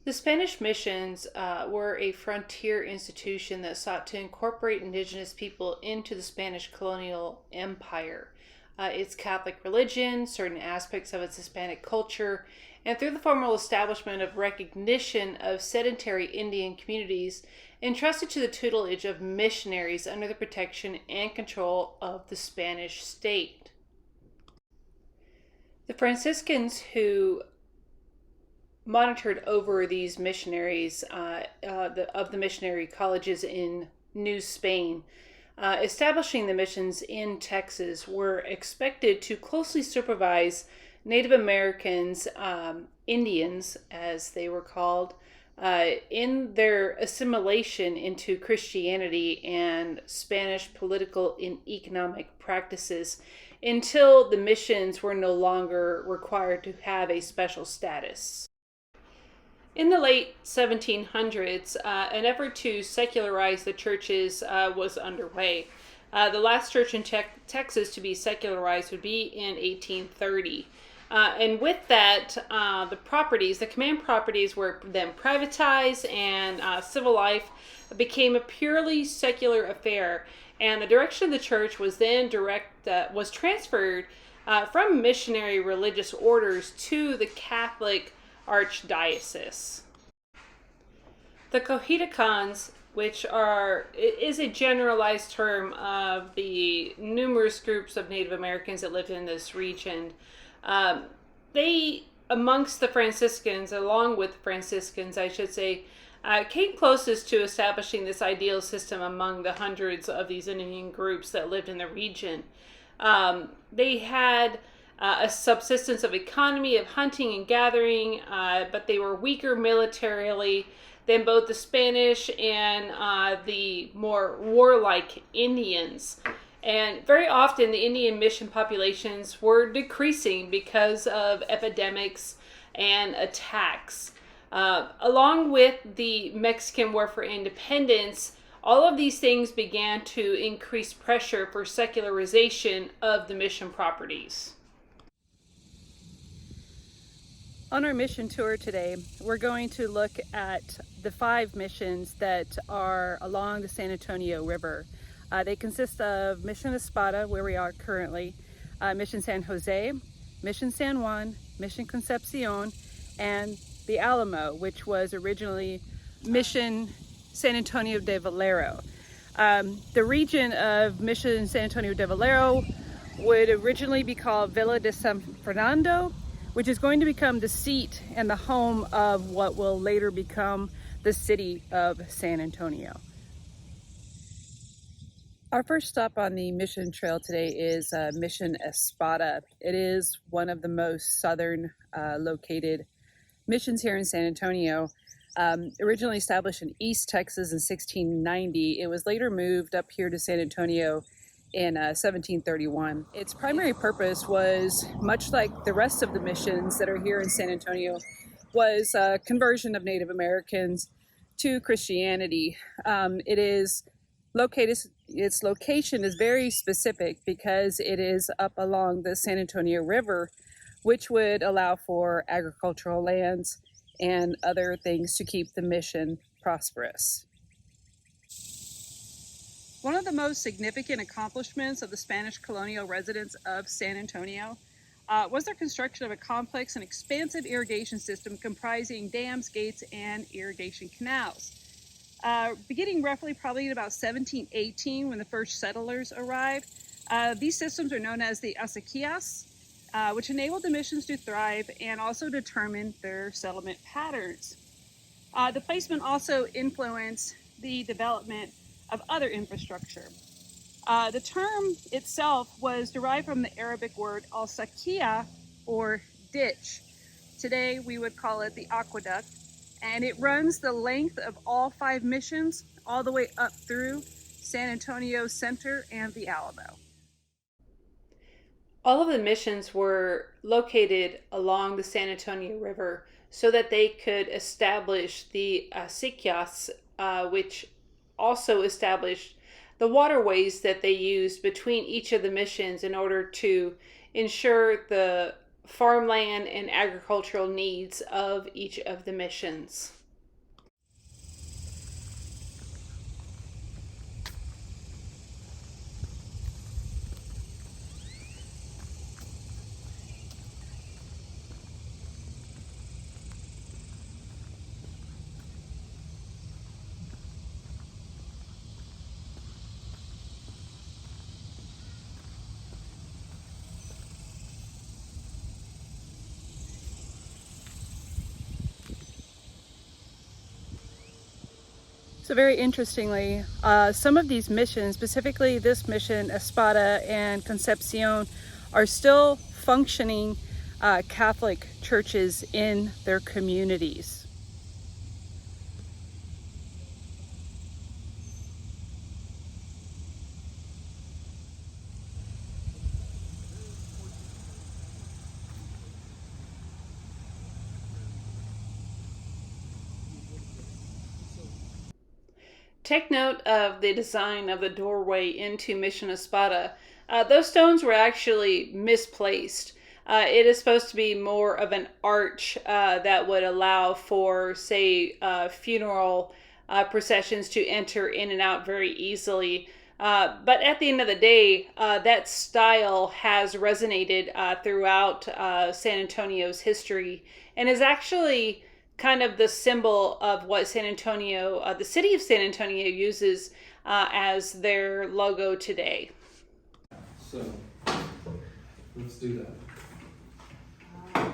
The Spanish missions were a frontier institution that sought to incorporate indigenous people into the Spanish colonial empire. Its Catholic religion, certain aspects of its Hispanic culture, and through the formal establishment of recognition of sedentary Indian communities, entrusted to the tutelage of missionaries under the protection and control of the Spanish state. The Franciscans who monitored over these missionaries of the missionary colleges in New Spain, establishing the missions in Texas, were expected to closely supervise Native Americans, Indians as they were called, in their assimilation into Christianity and Spanish political and economic practices until the missions were no longer required to have a special status. In the late 1700s, an effort to secularize the churches was underway. The last church in Texas to be secularized would be in 1830. And with that, the command properties were then privatized, and civil life became a purely secular affair. And the direction of the church was then was transferred from missionary religious orders to the Catholic archdiocese. The Cohitacans, which is a generalized term of the numerous groups of Native Americans that lived in this region, they, amongst the Franciscans, along with Franciscans, I should say, came closest to establishing this ideal system among the hundreds of these Indian groups that lived in the region. They had a subsistence of economy of hunting and gathering, but they were weaker militarily than both the Spanish and the more warlike Indians. And very often the Indian mission populations were decreasing because of epidemics and attacks. Along with the Mexican War for Independence, all of these things began to increase pressure for secularization of the mission properties. On our mission tour today, we're going to look at the 5 missions that are along the San Antonio River. They consist of Mission Espada, where we are currently, Mission San Jose, Mission San Juan, Mission Concepcion, and the Alamo, which was originally Mission San Antonio de Valero. The region of Mission San Antonio de Valero would originally be called Villa de San Fernando, which is going to become the seat and the home of what will later become the city of San Antonio. Our first stop on the mission trail today is Mission Espada. It is one of the most southern located missions here in San Antonio. Originally established in East Texas in 1690, it was later moved up here to San Antonio in 1731. Its primary purpose was, much like the rest of the missions that are here in San Antonio, was conversion of Native Americans to Christianity. Its location is very specific because it is up along the San Antonio River, which would allow for agricultural lands and other things to keep the mission prosperous. One of the most significant accomplishments of the Spanish colonial residents of San Antonio was their construction of a complex and expansive irrigation system comprising dams, gates, and irrigation canals. Beginning roughly probably in about 1718, when the first settlers arrived, these systems are known as the acequias, which enabled the missions to thrive and also determine their settlement patterns. The placement also influenced the development of other infrastructure. The term itself was derived from the Arabic word al-sakia, or ditch. Today we would call it the aqueduct, and it runs the length of all 5 missions all the way up through San Antonio Center and the Alamo. All of the missions were located along the San Antonio River so that they could establish the acequias, which also established the waterways that they used between each of the missions in order to ensure the farmland and agricultural needs of each of the missions. So very interestingly, some of these missions, specifically this mission, Espada and Concepcion, are still functioning Catholic churches in their communities. Take note of the design of the doorway into Mission Espada. Those stones were actually misplaced. It is supposed to be more of an arch that would allow for, say, funeral processions to enter in and out very easily. But at the end of the day, that style has resonated throughout San Antonio's history and is actually kind of the symbol of what San Antonio, the city of San Antonio, uses as their logo today. So, let's do that.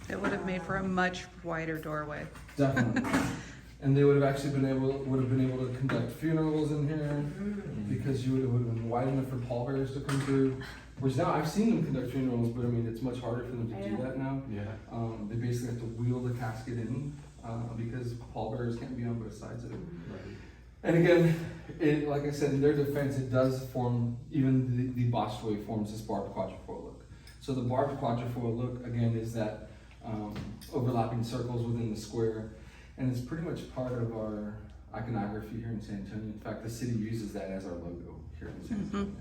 It would have made for a much wider doorway. Definitely. And they would have actually been able to conduct funerals in here because would have been wide enough for pallbearers to come through. Which now I've seen them conduct funerals, but I mean it's much harder for them to do that now. Yeah. They basically have to wheel the casket in because pallbearers can't be on both sides of it. Right. And again, like I said, in their defense, it does form, even the botched way forms this barbed quatrefoil look. So the barbed quatrefoil look, again, is that overlapping circles within the square. And it's pretty much part of our iconography here in San Antonio. In fact, the city uses that as our logo here in San Antonio.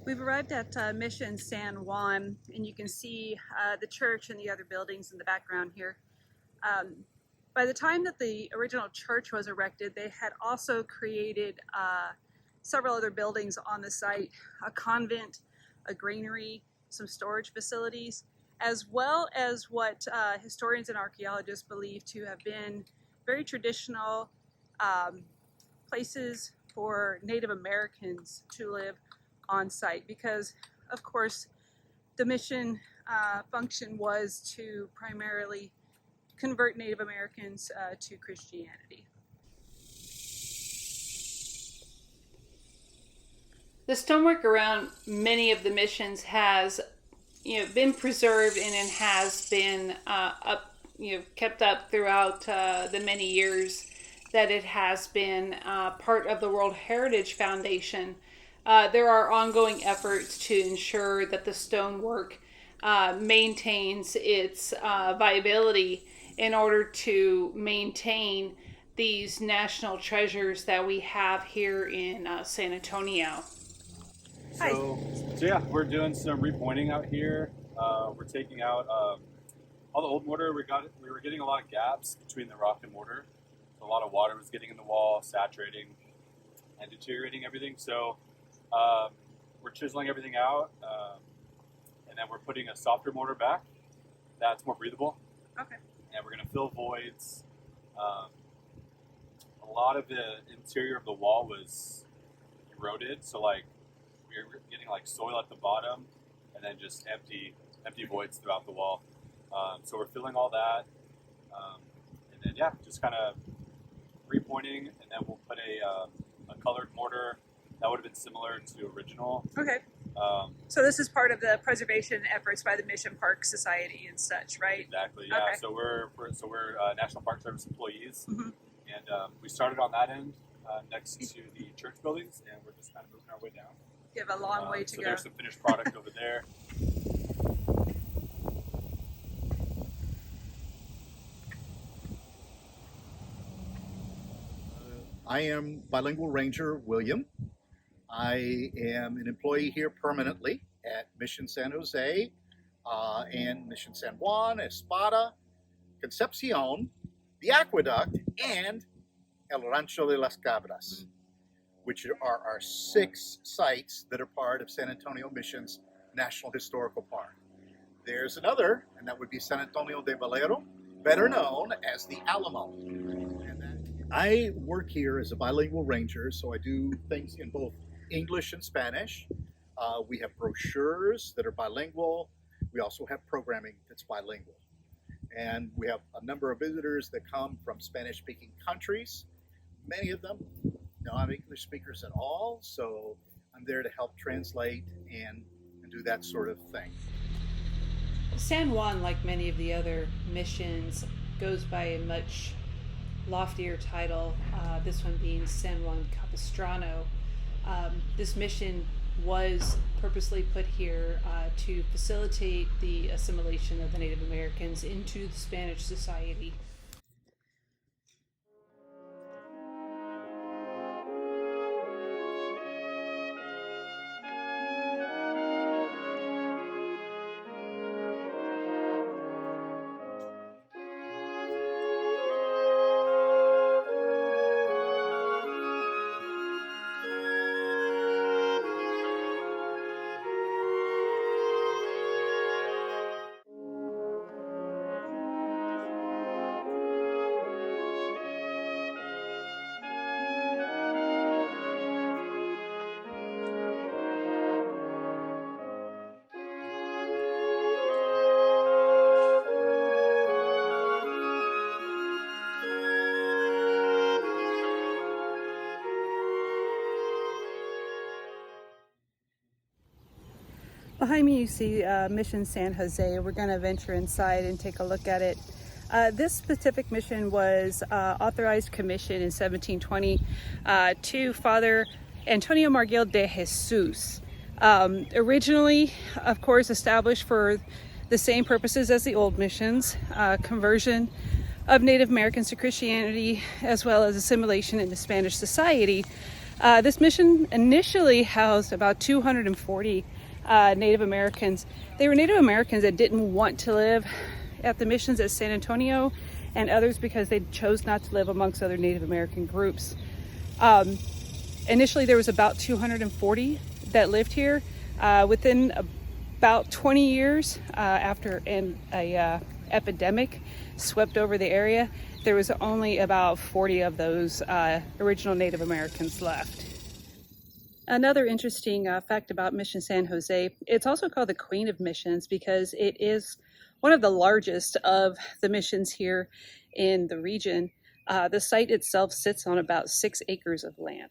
We've arrived at Mission San Juan, and you can see the church and the other buildings in the background here. By the time that the original church was erected, they had also created several other buildings on the site, a convent, a granary, some storage facilities, as well as what historians and archaeologists believe to have been very traditional places for Native Americans to live on site, because of course the mission function was to primarily convert Native Americans to Christianity. The stonework around many of the missions has, been preserved and has been kept up throughout the many years that it has been part of the World Heritage Foundation. There are ongoing efforts to ensure that the stonework maintains its viability in order to maintain these national treasures that we have here in San Antonio. So yeah, we're doing some repointing out here. We're taking out all the old mortar. We were getting a lot of gaps between the rock and mortar. So a lot of water was getting in the wall, saturating and deteriorating everything. So we're chiseling everything out, and then we're putting a softer mortar back that's more breathable. Okay. And we're going to fill voids. A lot of the interior of the wall was eroded, so like we were getting like soil at the bottom, and then just empty voids throughout the wall. So we're filling all that, and then yeah, just kind of repointing, and then we'll put a colored mortar that would have been similar to original. Okay. So this is part of the preservation efforts by the Mission Park Society and such, right? Exactly. Yeah. Okay. So we're National Park Service employees, and we started on that end next to the church buildings, and we're just kind of moving our way down. You have a long way to go. So there's some finished product over there. I am bilingual ranger William. I am an employee here permanently at Mission San Jose and Mission San Juan, Espada, Concepcion, the Aqueduct, and El Rancho de las Cabras, which are our 6 sites that are part of San Antonio Mission's National Historical Park. There's another, and that would be San Antonio de Valero, better known as the Alamo. I work here as a bilingual ranger, so I do things in both English and Spanish. We have brochures that are bilingual. We also have programming that's bilingual. And we have a number of visitors that come from Spanish-speaking countries. Many of them not English speakers at all, so I'm there to help translate and do that sort of thing. San Juan, like many of the other missions, goes by a much loftier title, this one being San Juan Capistrano. This mission was purposely put here to facilitate the assimilation of the Native Americans into the Spanish society. Behind me you see Mission San Jose. We're going to venture inside and take a look at it. This specific mission was authorized commission in 1720 to Father Antonio Margil de Jesus. Originally, of course, established for the same purposes as the old missions, conversion of Native Americans to Christianity, as well as assimilation into Spanish society. This mission initially housed about 240 Native Americans. They were Native Americans that didn't want to live at the missions at San Antonio and others because they chose not to live amongst other Native American groups. Initially there was about 240 that lived here. Within about 20 years after an epidemic swept over the area, there was only about 40 of those original Native Americans left. Another interesting fact about Mission San Jose, it's also called the Queen of Missions because it is one of the largest of the missions here in the region. The site itself sits on about 6 acres of land.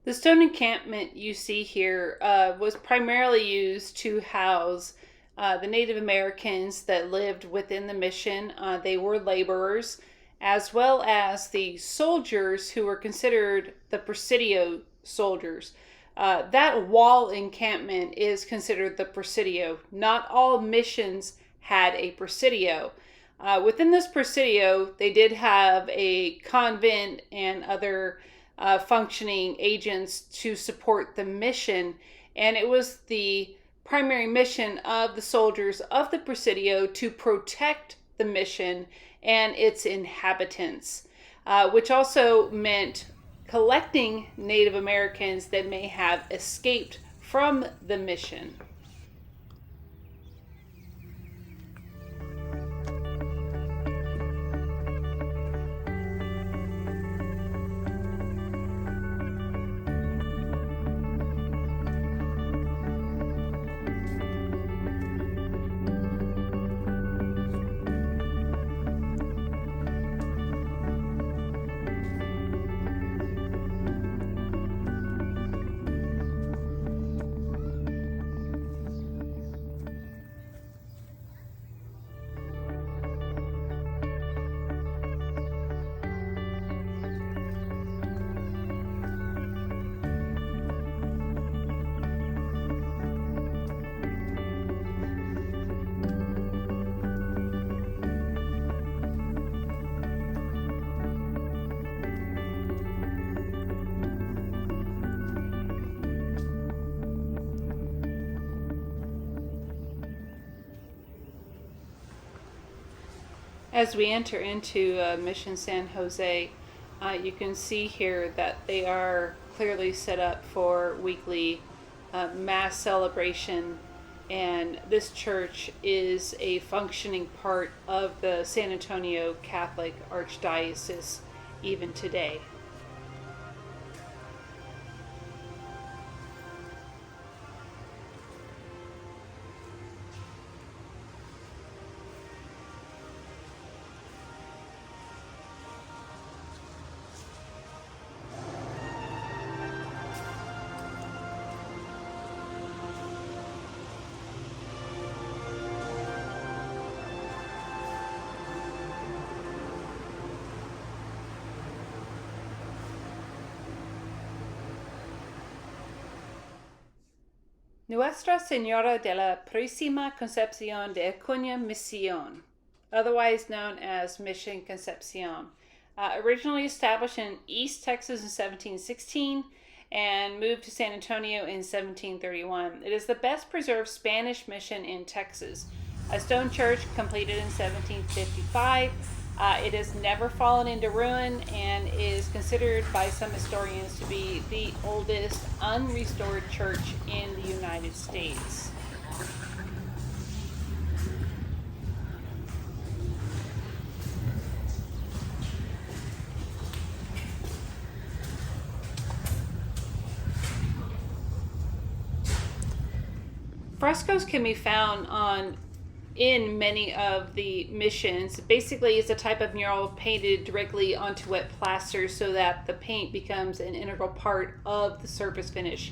The stone encampment you see here was primarily used to house the Native Americans that lived within the mission. They were laborers, as well as the soldiers who were considered the Presidio soldiers. That wall encampment is considered the Presidio. Not all missions had a Presidio. Within this Presidio, they did have a convent and other functioning agents to support the mission, and it was the primary mission of the soldiers of the Presidio to protect the mission and its inhabitants, which also meant collecting Native Americans that may have escaped from the mission. As we enter into Mission San Jose, you can see here that they are clearly set up for weekly mass celebration, and this church is a functioning part of the San Antonio Catholic Archdiocese even today. Nuestra Señora de la Purísima Concepción de Acuña Misión, otherwise known as Mission Concepcion, originally established in East Texas in 1716 and moved to San Antonio in 1731. It is the best preserved Spanish mission in Texas. A stone church completed in 1755. It has never fallen into ruin and is considered by some historians to be the oldest unrestored church in the United States. Frescoes can be found in many of the missions. Basically, it's a type of mural painted directly onto wet plaster so that the paint becomes an integral part of the surface finish.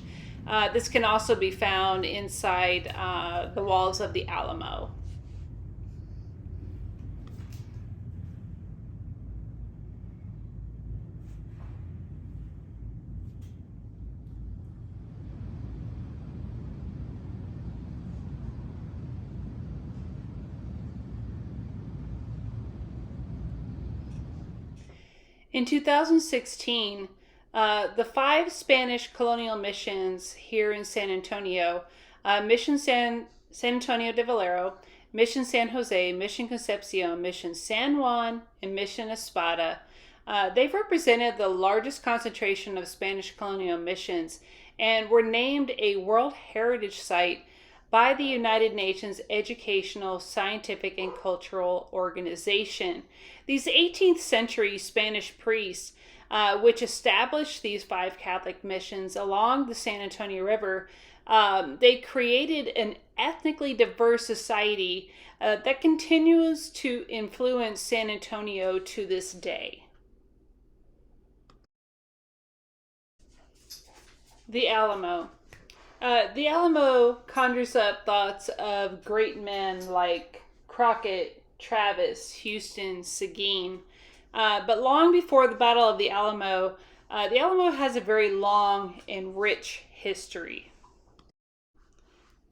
This can also be found inside the walls of the Alamo. In 2016, the 5 Spanish colonial missions here in San Antonio, Mission San Antonio de Valero, Mission San Jose, Mission Concepcion, Mission San Juan, and Mission Espada, they've represented the largest concentration of Spanish colonial missions and were named a World Heritage Site by the United Nations Educational, Scientific, and Cultural Organization. These 18th century Spanish priests, which established these 5 Catholic missions along the San Antonio River, they created an ethnically diverse society that continues to influence San Antonio to this day. The Alamo. The Alamo conjures up thoughts of great men like Crockett, Travis, Houston, Seguin. But long before the Battle of the Alamo has a very long and rich history.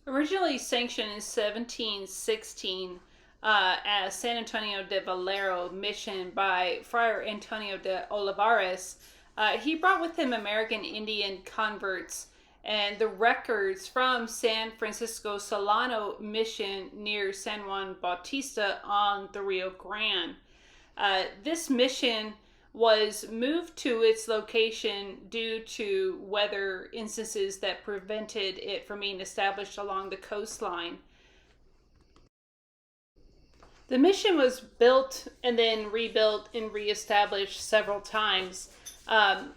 Originally sanctioned in 1716 as San Antonio de Valero mission by Friar Antonio de Olivares, he brought with him American Indian converts and the records from San Francisco Solano Mission near San Juan Bautista on the Rio Grande. This mission was moved to its location due to weather instances that prevented it from being established along the coastline. The mission was built and then rebuilt and reestablished several times.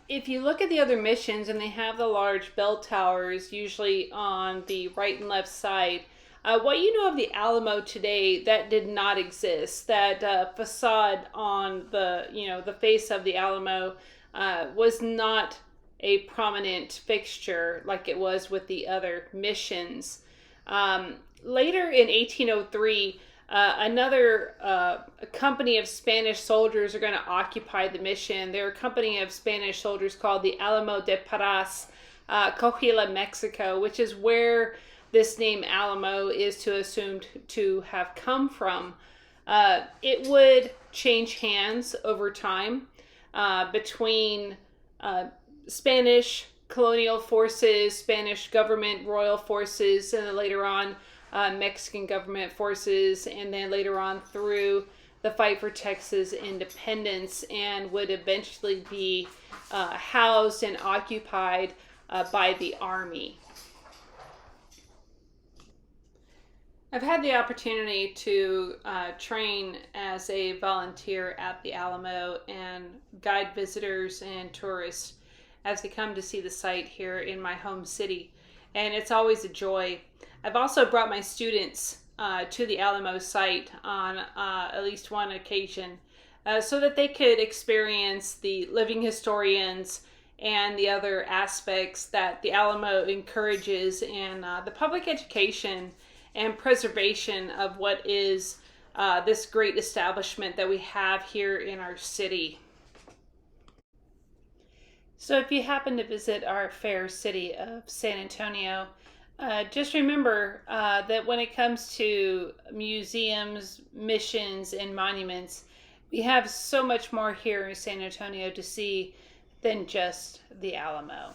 If you look at the other missions, and they have the large bell towers usually on the right and left side, what you know of the Alamo today, that did not exist. That facade on the face of the Alamo was not a prominent fixture like it was with the other missions. Later in 1803, another company of Spanish soldiers are going to occupy the mission. They're a company of Spanish soldiers called the Alamo de Parras, Coahuila, Mexico, which is where this name Alamo is assumed to have come from. It would change hands over time between Spanish colonial forces, Spanish government royal forces, and then later on Mexican government forces, and then later on through the fight for Texas independence and would eventually be housed and occupied by the Army. I've had the opportunity to train as a volunteer at the Alamo and guide visitors and tourists as they come to see the site here in my home city, and it's always a joy. I've also brought my students to the Alamo site on at least one occasion so that they could experience the living historians and the other aspects that the Alamo encourages in the public education and preservation of what is this great establishment that we have here in our city. So if you happen to visit our fair city of San Antonio, just remember that when it comes to museums, missions, and monuments, we have so much more here in San Antonio to see than just the Alamo.